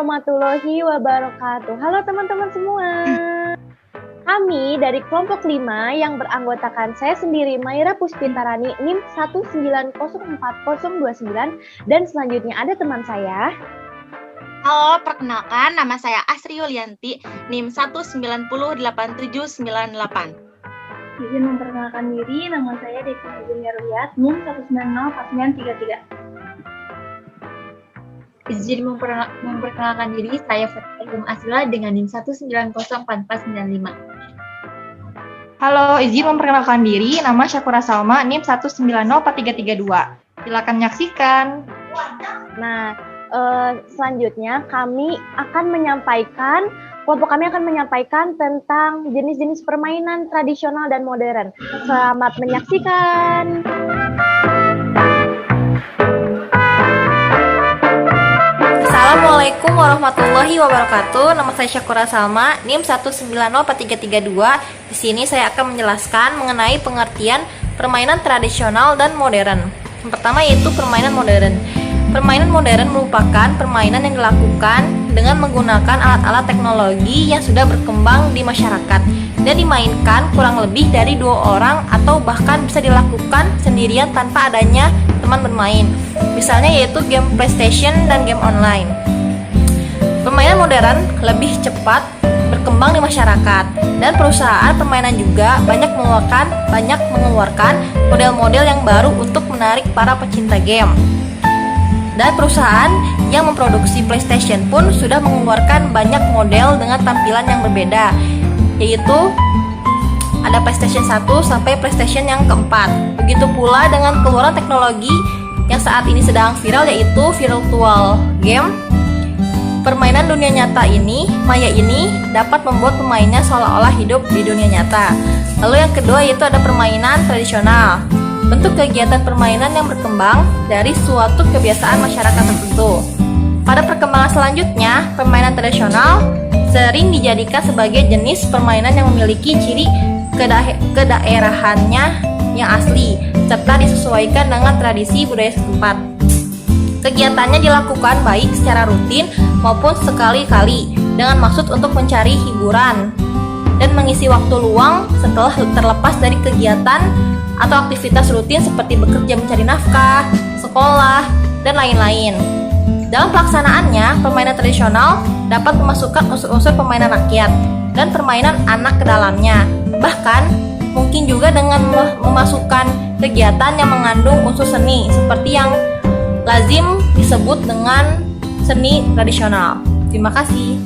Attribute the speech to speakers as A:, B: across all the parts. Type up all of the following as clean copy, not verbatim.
A: warahmatullahi wabarakatuh. Halo teman-teman semua. Kami dari kelompok 5 yang beranggotakan saya sendiri Maira Puspintarani NIM 1904029 dan selanjutnya ada teman saya.
B: Halo, perkenalkan nama saya Asri Yulianti NIM 1908798.
C: Izin memperkenalkan diri, nama saya Devina Julia Ruyat NIM 1904933.
D: Izin memperkenalkan diri, saya Fatima Asila dengan NIM 1904495.
E: Halo, izin memperkenalkan diri, nama Syakura Salma, NIM 1904332. Silakan menyaksikan.
A: Nah, selanjutnya kelompok kami akan menyampaikan tentang jenis-jenis permainan tradisional dan modern. Selamat menyaksikan.
F: Assalamualaikum warahmatullahi wabarakatuh. Nama saya Syakura Salma, NIM 1904332. Di sini saya akan menjelaskan mengenai pengertian permainan tradisional dan modern. Yang pertama yaitu permainan modern. Permainan modern merupakan permainan yang dilakukan dengan menggunakan alat-alat teknologi yang sudah berkembang di masyarakat dan dimainkan kurang lebih dari 2 orang atau bahkan bisa dilakukan sendirian tanpa adanya teman bermain. Misalnya yaitu game PlayStation dan game online. Permainan modern lebih cepat berkembang di masyarakat dan perusahaan permainan juga banyak mengeluarkan model-model yang baru untuk menarik para pecinta game. Dan perusahaan yang memproduksi PlayStation pun sudah mengeluarkan banyak model dengan tampilan yang berbeda, yaitu ada PlayStation 1 sampai PlayStation yang keempat. Begitu pula dengan keluaran teknologi yang saat ini sedang viral yaitu virtual game. Permainan dunia nyata ini, maya ini dapat membuat pemainnya seolah-olah hidup di dunia nyata. Lalu yang kedua yaitu ada permainan tradisional. Bentuk kegiatan permainan yang berkembang dari suatu kebiasaan masyarakat tertentu. Pada perkembangan selanjutnya, permainan tradisional sering dijadikan sebagai jenis permainan yang memiliki ciri kedaerahannya yang asli, serta disesuaikan dengan tradisi budaya setempat. Kegiatannya dilakukan baik secara rutin maupun sekali-kali dengan maksud untuk mencari hiburan dan mengisi waktu luang setelah terlepas dari kegiatan atau aktivitas rutin seperti bekerja mencari nafkah, sekolah, dan lain-lain. Dalam pelaksanaannya, permainan tradisional dapat memasukkan unsur-unsur permainan rakyat dan permainan anak ke dalamnya. Bahkan, mungkin juga dengan memasukkan kegiatan yang mengandung unsur seni seperti yang lazim disebut dengan seni tradisional. Terima kasih.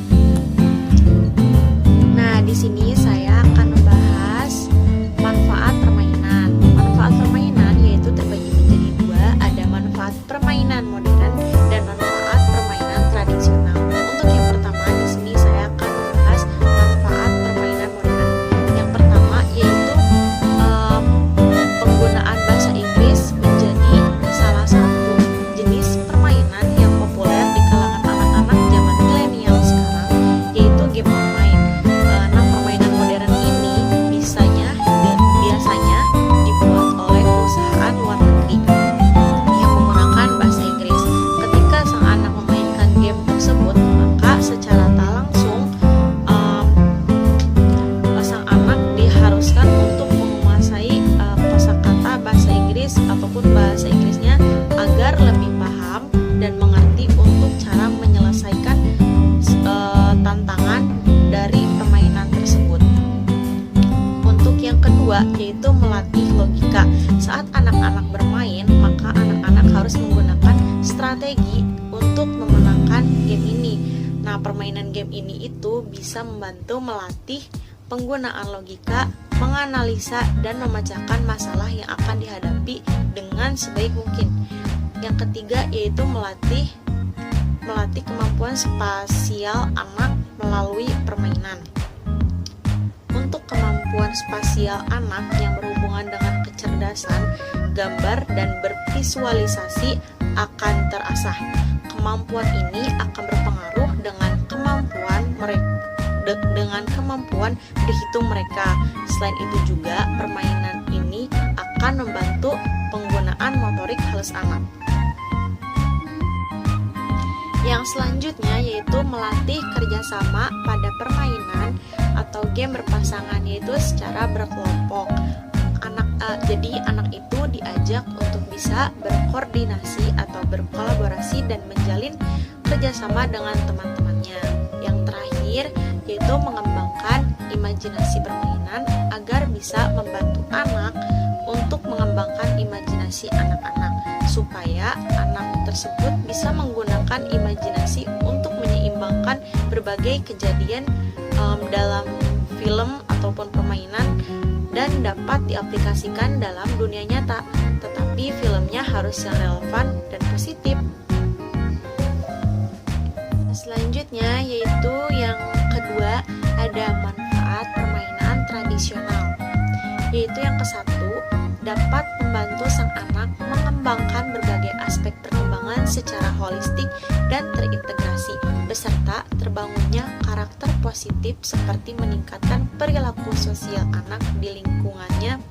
G: Nah, di sini saya akan membahas manfaat permainan. Manfaat permainan yaitu terbagi menjadi 2, ada manfaat permainan modern dan manfaat permainan tradisional. Untuk yang pertama di sini saya akan membahas manfaat permainan modern. Yang pertama yaitu penggunaan bahasa Inggris menjadi salah satu jenis permainan yang populer di kalangan anak-anak zaman milenial sekarang, yaitu game online. Nah, permainan modern ini biasanya dibuat oleh perusahaan luar negeri yang menggunakan bahasa Inggris. Ketika sang anak memainkan game tersebut, maka secara tak langsung sang anak diharuskan untuk menguasai kosakata bahasa Inggris ataupun bahasa Inggrisnya agar lebih paham dan mengerti untuk cara menyelesaikan tantangan dari permainan tersebut. Untuk yang kedua yaitu melatih logika. Saat anak-anak bermain, maka anak-anak harus menggunakan strategi untuk memenangkan game ini. Nah, permainan game ini itu bisa membantu melatih penggunaan logika, menganalisa dan memecahkan masalah yang akan dihadapi dengan sebaik mungkin. Yang ketiga yaitu melatih kemampuan spasial anak melalui permainan. Untuk kemampuan spasial anak yang berhubungan dengan kecerdasan, gambar dan bervisualisasi akan terasah. Kemampuan ini akan berpengaruh dengan kemampuan berhitung mereka. Selain itu juga permainan ini akan membantu penggunaan motorik halus anak. Yang selanjutnya yaitu melatih kerjasama pada permainan atau game berpasangan, yaitu secara berkelompok. Jadi anak itu diajak untuk bisa berkoordinasi atau berkolaborasi dan menjalin kerjasama dengan teman-temannya. Yang terakhir yaitu mengembangkan imajinasi permainan agar bisa membantu anak untuk mengembangkan imajinasi anak-anak, supaya anak tersebut bisa menggunakan imajinasi untuk menyeimbangkan berbagai kejadian dalam film ataupun permainan dan dapat diaplikasikan dalam dunia nyata, tetapi filmnya harus yang relevan dan positif. Selanjutnya yaitu yang kedua, ada manfaat permainan tradisional, yaitu yang kesatu, dapat membantu sang anak mengembangkan berbagai aspek perkembangan secara holistik dan terintegrasi, beserta terbangunnya karakter positif seperti meningkatkan perilaku sosial anak di lingkungannya,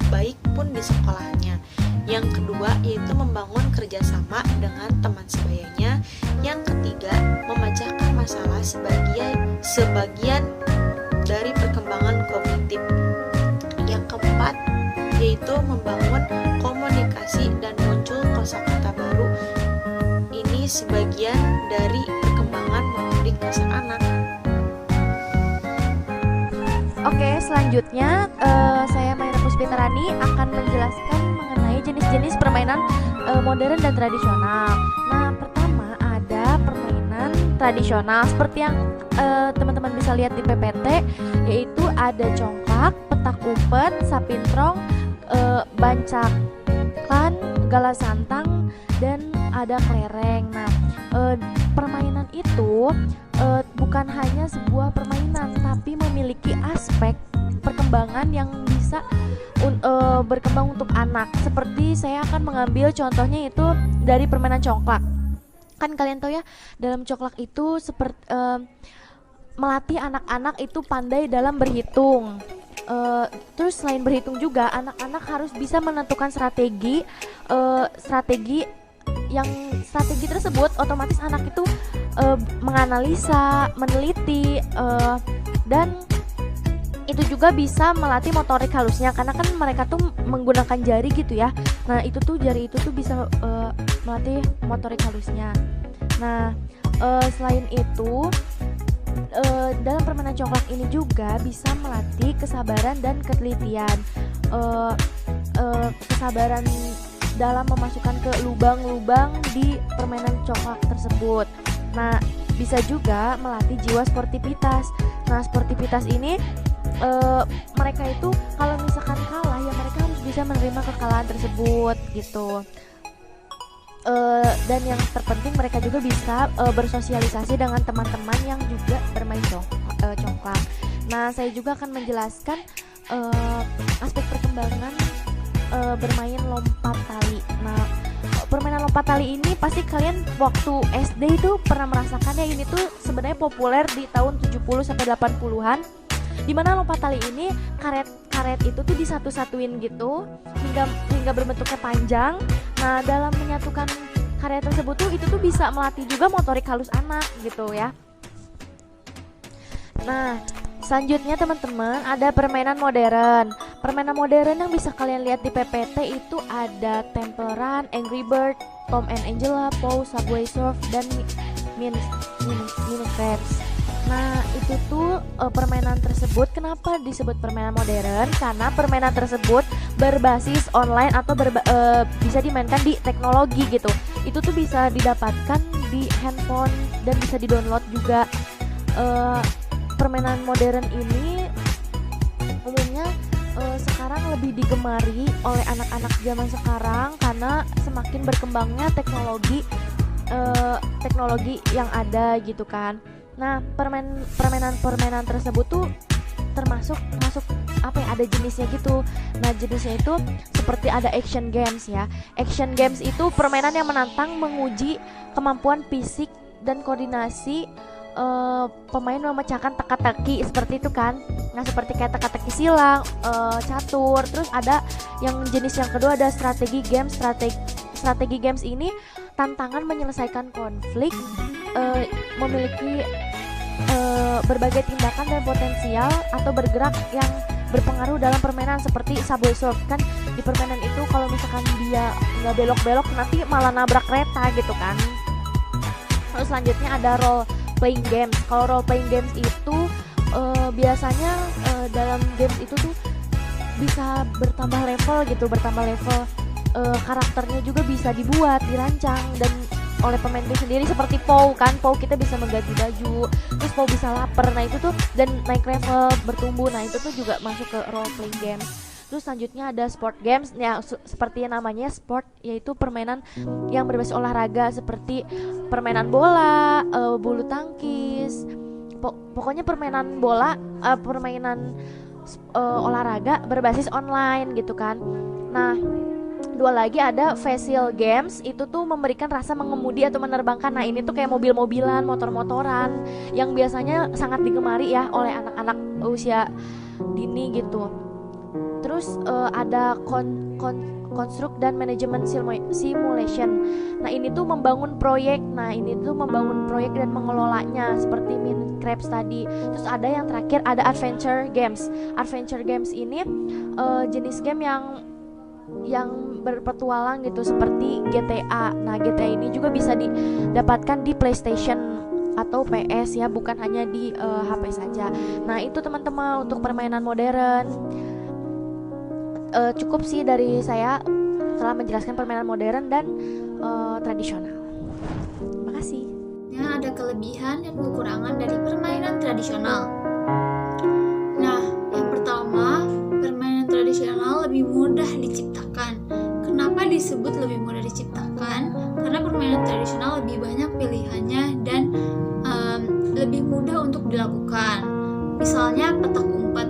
G: baik pun di sekolahnya. Yang kedua yaitu membangun kerjasama dengan teman sebayanya. Yang ketiga, memecahkan masalah sebagian dari perkembangan kognitif. Yang keempat yaitu membangun komunikasi dan muncul kosakata baru. Ini sebagian dari perkembangan motorik kasar anak.
A: Oke, selanjutnya saya Mayra Puspitarani akan menjelaskan mengenai jenis-jenis permainan modern dan tradisional. Nah, pertama ada permainan tradisional seperti yang teman-teman bisa lihat di PPT, yaitu ada congklak, petak umpet, sapintrong, bancaklan, gala santang, dan ada kelereng. Nah, permainan itu bukan hanya sebuah permainan, tapi memiliki aspek perkembangan yang bisa berkembang untuk anak. Seperti saya akan mengambil contohnya itu dari permainan congklak. Kan kalian tahu ya, dalam congklak itu seperti melatih anak-anak itu pandai dalam berhitung. Terus selain berhitung juga anak-anak harus bisa menentukan strategi tersebut otomatis anak itu menganalisa, meneliti, dan itu juga bisa melatih motorik halusnya karena kan mereka tuh menggunakan jari gitu ya. Nah itu tuh jari itu tuh bisa melatih motorik halusnya. Nah selain itu dalam permainan congklak ini juga bisa melatih kesabaran dan ketelitian, kesabaran dalam memasukkan ke lubang-lubang di permainan congklak tersebut. Nah bisa juga melatih jiwa sportivitas. Nah sportivitas ini mereka itu kalau misalkan kalah ya mereka harus bisa menerima kekalahan tersebut gitu. Dan yang terpenting mereka juga bisa bersosialisasi dengan teman-teman yang juga bermain congklak. Nah saya juga akan menjelaskan aspek perkembangan bermain lompat tali. Nah permainan lompat tali ini pasti kalian waktu SD itu pernah merasakannya. Ini tuh sebenarnya populer di tahun 70 sampai 80-an. Dimana lompat tali ini karet itu tuh disatu-satuin gitu hingga berbentuknya panjang. Nah dalam menyatukan karet tersebut tuh itu tuh bisa melatih juga motorik halus anak gitu ya. Nah selanjutnya teman-teman ada permainan modern. Permainan modern yang bisa kalian lihat di PPT itu ada Temple Run, Angry Bird, Tom and Angela, Pow, Subway Surf, dan Minecraft. Nah itu tuh permainan tersebut kenapa disebut permainan modern? Karena permainan tersebut berbasis online atau bisa dimainkan di teknologi gitu. Itu tuh bisa didapatkan di handphone dan bisa di-download juga. Permainan modern ini umumnya sekarang lebih digemari oleh anak-anak zaman sekarang karena semakin berkembangnya teknologi yang ada gitu kan. Nah, permainan tersebut tuh masuk apa ya, ada jenisnya gitu. Nah, jenisnya itu seperti ada action games ya. Action games itu permainan yang menantang, menguji kemampuan fisik dan koordinasi pemain memecahkan teka-teki seperti itu kan. Nah, seperti kayak teka-teki silang, catur. Terus ada yang jenis yang kedua ada strategi games. Strategi games ini tantangan menyelesaikan konflik memiliki berbagai tindakan dan potensial atau bergerak yang berpengaruh dalam permainan seperti Subway Surf. Kan di permainan itu kalau misalkan dia nggak belok-belok nanti malah nabrak kereta gitu kan. Terus selanjutnya ada role playing games. Kalau role playing games itu biasanya dalam games itu tuh bisa bertambah level gitu, karakternya juga bisa dibuat, dirancang dan oleh pemain game sendiri, seperti POW kan. POW kita bisa mengganti baju, terus POW bisa lapar, nah itu tuh, dan naik level, bertumbuh, nah itu tuh juga masuk ke role playing games. Terus selanjutnya ada sport games, ya seperti yang namanya sport, yaitu permainan yang berbasis olahraga seperti permainan bola, bulu tangkis, pokoknya permainan bola, permainan olahraga berbasis online gitu kan. Nah, dua lagi ada vehicle games, itu tuh memberikan rasa mengemudi atau menerbangkan. Nah ini tuh kayak mobil-mobilan, motor-motoran yang biasanya sangat digemari ya oleh anak-anak usia dini gitu. Terus ada construct dan manajemen simulation. Nah ini tuh membangun proyek. Nah ini tuh membangun proyek dan mengelolanya seperti Minecraft tadi. Terus ada yang terakhir ada adventure games. Adventure games ini jenis game yang berpetualang gitu seperti GTA. Nah GTA ini juga bisa didapatkan di PlayStation atau PS ya, bukan hanya di HP saja. Nah itu teman-teman untuk permainan modern. Cukup sih dari saya telah menjelaskan permainan modern dan tradisional. Terima kasih.
H: Ada kelebihan dan kekurangan dari permainan tradisional. Nah, yang pertama, permainan tradisional lebih mudah diciptakan. Kenapa disebut lebih mudah diciptakan? Karena permainan tradisional lebih banyak pilihannya dan lebih mudah untuk dilakukan. Misalnya petak umpet,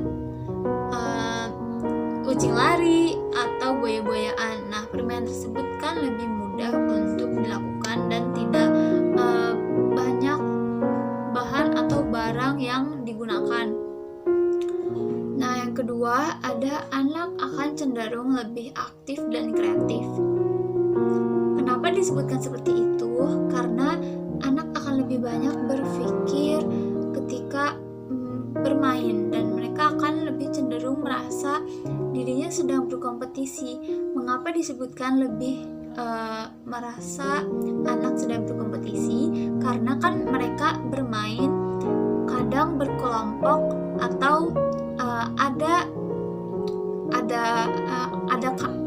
H: kucing lari, atau buaya-buayaan. Nah, permainan tersebut kan lebih mudah untuk dilakukan dan tidak banyak bahan atau barang yang digunakan. Nah, yang kedua, ada anak akan cenderung lebih aktif dan kreatif. Kenapa disebutkan seperti itu? Karena anak akan lebih banyak berpikir ketika bermain, dan mereka akan lebih cenderung merasa dirinya sedang berkompetisi. Mengapa disebutkan lebih merasa anak sedang berkompetisi? Karena kan mereka bermain kadang berkelompok atau ada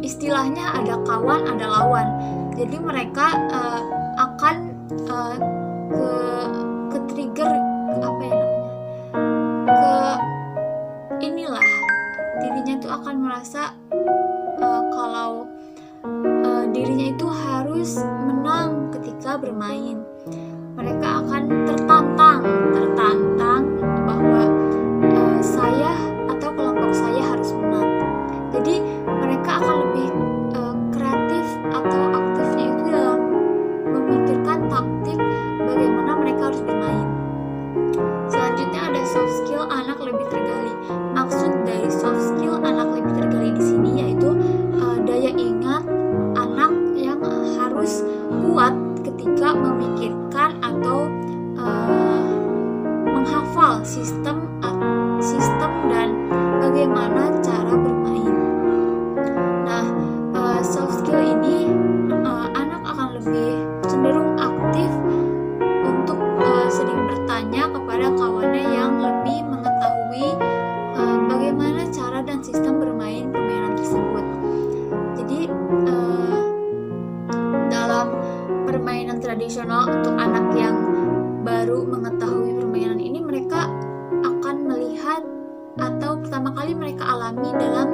H: istilahnya ada kawan, ada lawan. Jadi mereka akan ke trigger apa ya namanya, inilah dirinya itu akan merasa kalau dirinya itu harus menang ketika bermain. Mereka akan tertantang bahwa saya atau kelompok saya harus menang. Jadi mereka akan lebih kreatif atau aktifnya itu dalam memikirkan taktik bagaimana mereka harus bermain. Selanjutnya ada soft skill anak lebih tergali. Maksud dari soft skill anak lebih tergali di sini yaitu daya ingat anak yang harus kuat ketika memikirkan atau menghafal sistem dan bagaimana cara bermain. Nah, soft skill ini anak akan lebih cenderung aktif untuk sering bertanya kepada kawannya yang lebih mengetahui bagaimana cara dan sistem bermain permainan tersebut. Jadi dalam permainan tradisional untuk anak yang baru mengetahui permainan ini, mereka akan melihat atau pertama kali mereka alami dalam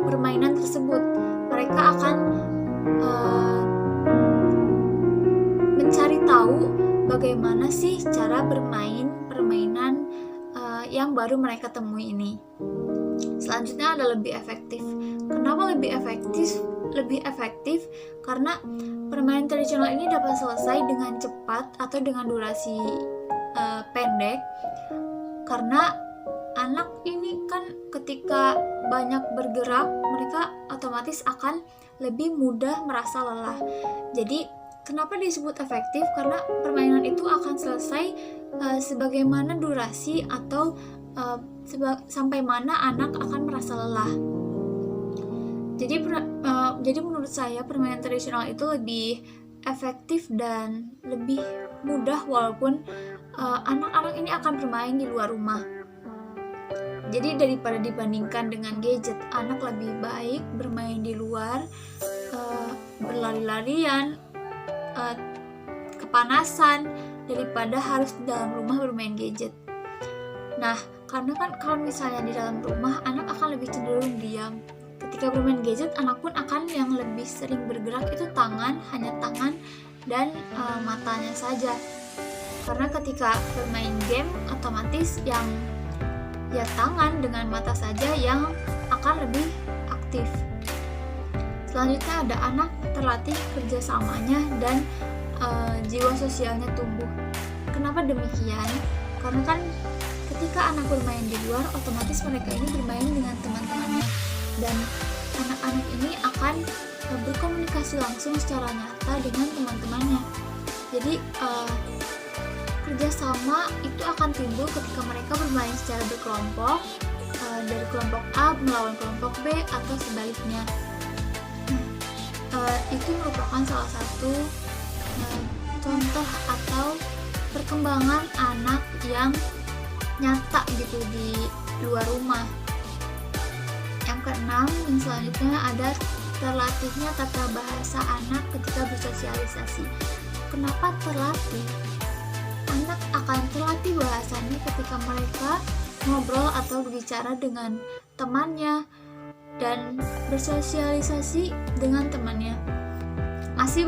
H: permainan tersebut. Mereka akan mencari tahu bagaimana sih cara bermain permainan yang baru mereka temui ini. Selanjutnya ada lebih efektif. Kenapa lebih efektif? Lebih efektif karena permainan tradisional ini dapat selesai dengan cepat atau dengan durasi pendek. Karena anak ini kan ketika banyak bergerak, mereka otomatis akan lebih mudah merasa lelah. Jadi Kenapa disebut efektif? Karena permainan itu akan selesai sebagaimana durasi atau sampai mana anak akan merasa lelah. Jadi menurut saya permainan tradisional itu lebih efektif dan lebih mudah walaupun anak-anak ini akan bermain di luar rumah. Jadi daripada dibandingkan dengan gadget, anak lebih baik bermain di luar, berlari-larian, kepanasan daripada harus di dalam rumah bermain gadget. Nah, karena kan kalau misalnya di dalam rumah anak akan lebih cenderung diam. Ketika bermain gadget, anak pun akan yang lebih sering bergerak itu hanya tangan dan matanya saja. Karena ketika bermain game otomatis yang ya tangan dengan mata saja yang akan lebih aktif. Selanjutnya ada anak terlatih kerjasamanya dan jiwa sosialnya tumbuh. Kenapa demikian? Karena kan ketika anak bermain di luar, otomatis mereka ini bermain dengan teman-temannya dan anak-anak ini akan berkomunikasi langsung secara nyata dengan teman-temannya. Jadi kerjasama itu akan timbul ketika mereka bermain secara berkelompok, dari kelompok A melawan kelompok B atau sebaliknya. Itu merupakan salah satu contoh atau perkembangan anak yang nyata gitu di luar rumah. Yang keenam, yang selanjutnya ada terlatihnya tata bahasa anak ketika bersosialisasi. Kenapa terlatih? Anak akan terlatih bahasanya ketika mereka ngobrol atau berbicara dengan temannya dan bersosialisasi dengan temannya. Masih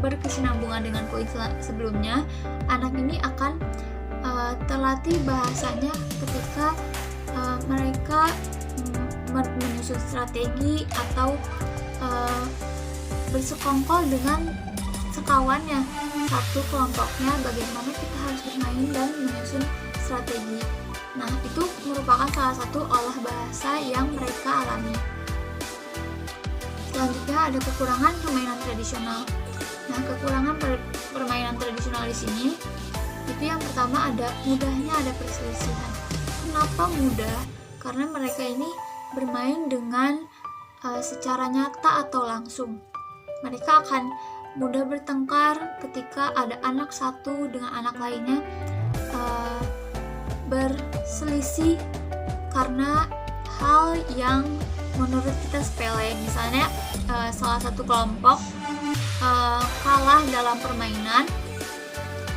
H: berkesinambungan dengan poin sebelumnya, anak ini akan terlatih bahasanya ketika mereka menyusun strategi atau bersekongkol dengan sekawannya, satu kelompoknya, bagaimana kita harus bermain dan menyusun strategi. Nah, itu merupakan salah satu olah bahasa yang mereka alami. Selanjutnya ada kekurangan permainan tradisional. Nah, kekurangan permainan tradisional di sini itu yang pertama ada mudahnya ada perselisihan. Kenapa mudah? Karena mereka ini bermain dengan secara nyata atau langsung. Mereka akan mudah bertengkar ketika ada anak satu dengan anak lainnya berselisih karena hal yang menurut kita sepele. Misalnya salah satu kelompok kalah dalam permainan,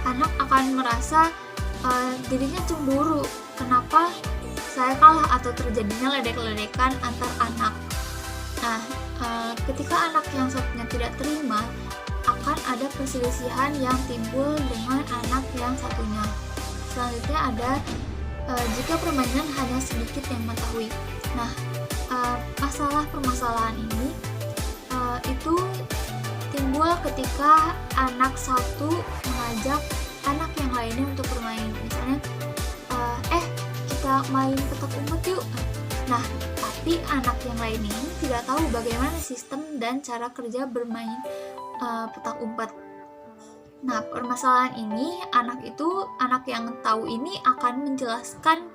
H: anak akan merasa dirinya cemburu. Kenapa saya kalah, atau terjadinya ledek-ledekan antar anak. Nah, ketika anak yang satunya tidak terima, akan ada perselisihan yang timbul dengan anak yang satunya. Selanjutnya ada jika permainan hanya sedikit yang mengetahui. Nah, permasalahan ini itu timbul ketika anak satu mengajak anak yang lainnya untuk bermain. Misalnya, kita main petak umpet yuk. Nah, tapi anak yang lain ini tidak tahu bagaimana sistem dan cara kerja bermain petak umpet. Nah, permasalahan ini anak yang tahu ini akan menjelaskan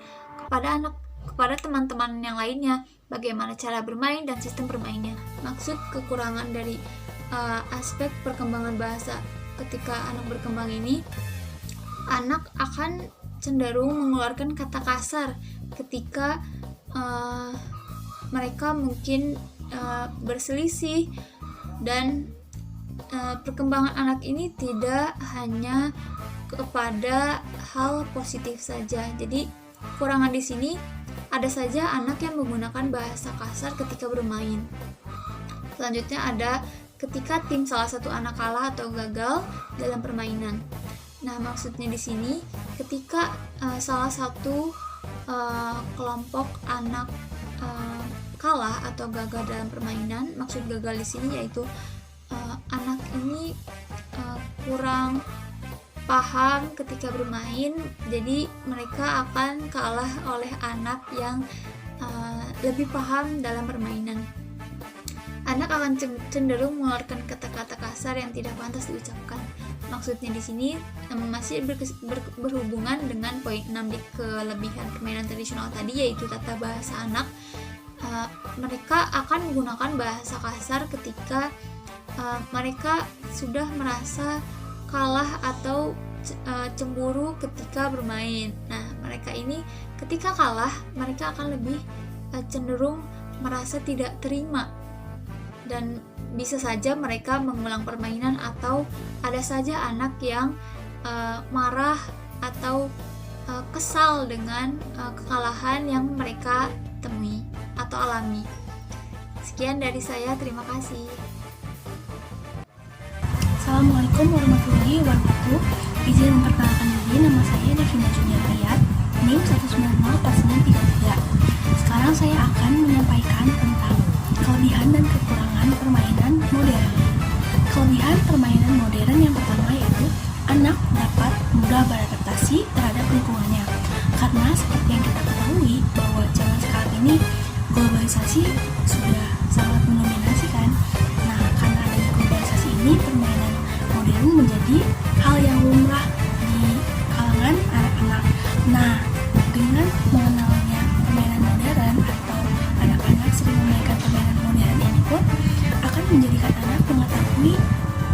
H: kepada teman-teman yang lainnya bagaimana cara bermain dan sistem bermainnya. Maksud kekurangan dari aspek perkembangan bahasa ketika anak berkembang ini, anak akan cenderung mengeluarkan kata kasar ketika mereka mungkin berselisih, dan perkembangan anak ini tidak hanya kepada hal positif saja. Jadi kekurangan di sini ada saja anak yang menggunakan bahasa kasar ketika bermain. Selanjutnya ada ketika tim salah satu anak kalah atau gagal dalam permainan. Nah, maksudnya di sini ketika salah satu kelompok anak kalah atau gagal dalam permainan. Maksud gagal di sini yaitu anak ini kurang paham ketika bermain, jadi mereka akan kalah oleh anak yang lebih paham dalam permainan. anak akan cenderung mengeluarkan kata-kata kasar yang tidak pantas diucapkan. Maksudnya di sini masih berhubungan dengan poin 6 di kelebihan permainan tradisional tadi, yaitu tata bahasa anak. Mereka akan menggunakan bahasa kasar ketika mereka sudah merasa kalah atau cemburu ketika bermain. Nah, mereka ini ketika kalah, mereka akan lebih cenderung merasa tidak terima, dan bisa saja mereka mengulang permainan, atau ada saja anak yang marah atau kesal dengan kekalahan yang mereka temui atau alami. Sekian dari saya, terima kasih.
C: Assalamualaikum warahmatullahi wabarakatuh. Izin memperkenalkan diri, nama saya Devina Junior Riyad, NIM 1904933. Sekarang saya akan menyampaikan tentang kelebihan dan kekurangan permainan modern. Kelebihan permainan modern yang pertama yaitu anak dapat mudah beradaptasi terhadap lingkungannya. Karena seperti yang kita ketahui bahwa zaman sekarang ini globalisasi sudah sangat mendominasi kan. Nah, karena adanya globalisasi ini, permainan modern menjadi hal yang lumrah di kalangan anak-anak. Nah, dengan mengenalnya permainan modern atau anak-anak sering memainkan permainan modern ini pun akan menjadikan anak mengetahui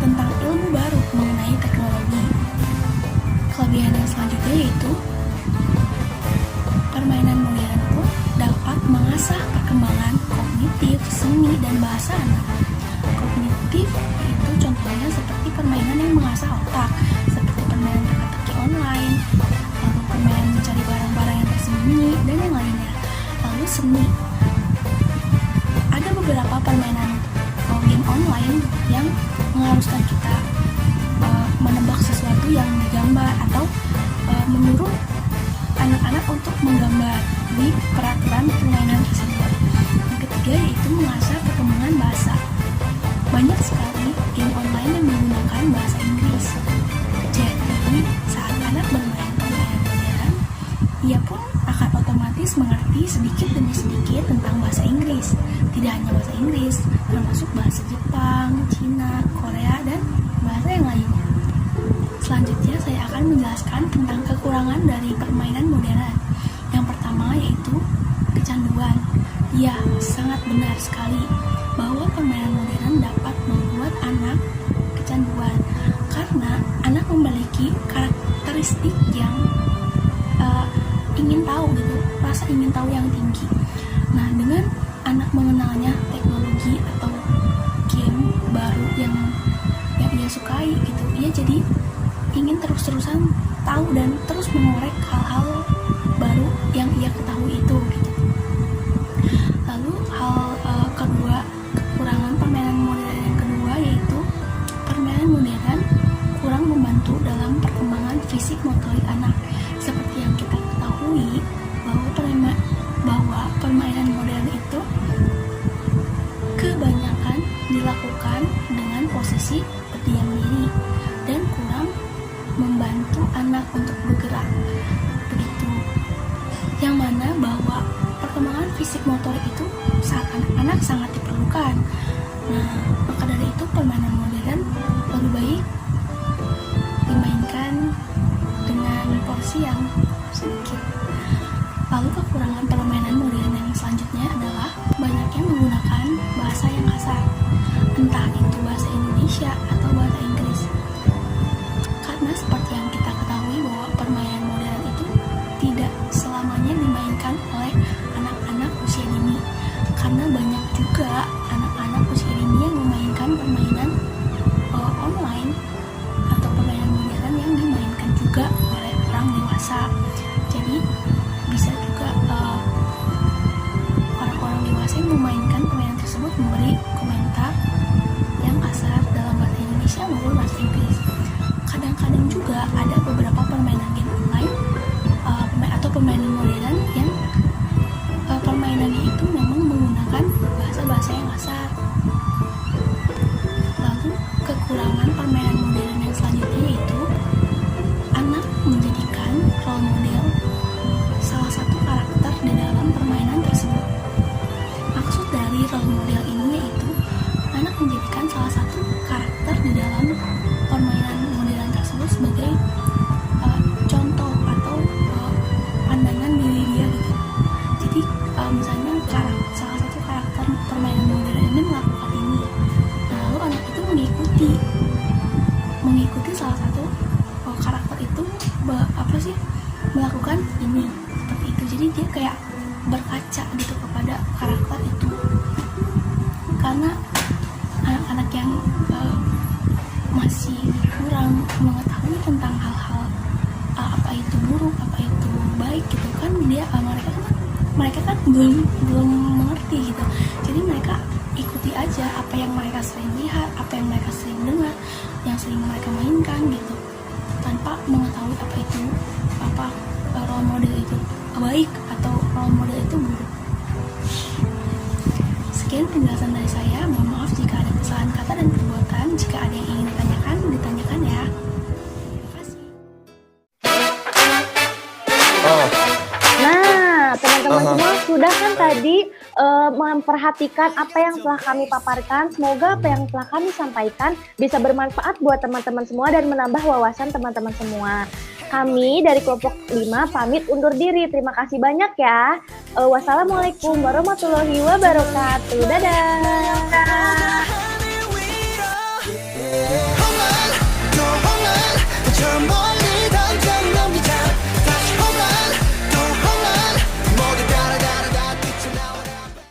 C: tentang ilmu baru mengenai teknologi. Kelebihan yang selanjutnya yaitu permainan modern pun dapat mengasah perkembangan kognitif, seni, dan bahasa anak. Kognitif itu contohnya seperti permainan yang mengasah otak, seperti permainan teka-teki online, lalu permainan mencari barang-barang yang tersembunyi, dan yang lainnya. Lalu seni, ada beberapa permainan game online yang mengharuskan kita menebak sesuatu yang digambar atau menyuruh anak-anak untuk menggambar di peraturan permainan tersebut. Yang ketiga yaitu mengasah perkembangan bahasa. Banyak sekali game online yang menggunakan bahasa Inggris. Jadi saat anak bermain permainan modern, ia pun akan otomatis mengerti sedikit demi sedikit tentang bahasa Inggris. Tidak hanya bahasa Inggris, termasuk bahasa Jepang, Cina, Korea, dan bahasa yang lainnya. Selanjutnya saya akan menjelaskan tentang kekurangan dari permainan modern. Yang pertama yaitu kecanduan. Ya, sangat benar sekali bahwa permainan modern dapat membuat anak kecanduan karena anak memiliki karakteristik yang ingin tahu gitu, rasa ingin tahu yang tinggi. Nah, dengan anak mengenalnya teknologi atau game baru yang ia sukai gitu, ia jadi ingin terus-terusan tahu dan terus mengorek hal-hal baru yang ia ketahui itu gitu. Lalu kedua, kekurangan permainan modern yang kedua yaitu permainan modern kurang membantu dalam perkembangan fisik motorik anak. Seperti yang kita ketahui bahwa permainan modern itu kebanyakan dilakukan dengan posisi berdiam diri dan kurang membantu anak untuk bergerak. Begitu. Yang mana bahwa perkembangan fisik motorik itu saat anak-anak sangat diperlukan. Nah, maka dari itu permainan modern lebih baik dimainkan dengan porsi yang sedikit. Lalu kekurangan permainan modern yang selanjutnya adalah banyaknya menggunakan bahasa yang kasar, entah itu bahasa Indonesia atau bahasa Inggris. Karena seperti yang kita ketahui bahwa permainan modern itu tidak selamanya dimainkan oleh anak-anak usia dini. Karena banyak juga anak-anak usia dini yang memainkan permainan online atau permainan modern yang dimainkan juga oleh orang dewasa. Jadi bisa juga orang-orang dewasa yang memainkan permainan tersebut memberi komentar yang kasar dalam bahasa Indonesia maupun bahasa Inggris. Kadang-kadang juga ada beberapa permainan game online atau permainan modern yang permainannya itu memang menggunakan bahasa-bahasa yang kasar. Lalu kekurangan permainan modern yang selanjutnya yaitu anak menjadikan role model salah satu karakter di dalam permainan tersebut. Maksud dari role model ini yaitu apa sih melakukan ini seperti itu. Jadi dia kayak berkaca gitu kepada karakter itu, karena anak-anak yang masih kurang mengetahui tentang hal-hal apa itu buruk, apa itu baik gitu kan, mereka kan belum mengerti gitu. Jadi mereka ikuti aja apa yang mereka sering lihat, apa yang mereka sering dengar, yang sering mereka mainkan gitu, tanpa mengetahui apa role model itu baik atau role model itu buruk. Sekian penjelasan dari saya. Mohon maaf jika ada kesalahan kata dan perbuatan. Jika ada yang ingin ditanyakan ya. Terima kasih.
I: Nah, teman-teman semua sudah kan tadi memperhatikan apa yang telah kami paparkan. Semoga apa yang telah kami sampaikan bisa bermanfaat buat teman-teman semua dan menambah wawasan teman-teman semua. Kami dari kelompok 5 pamit undur diri. Terima kasih banyak ya. Wassalamualaikum warahmatullahi wabarakatuh. Dadah.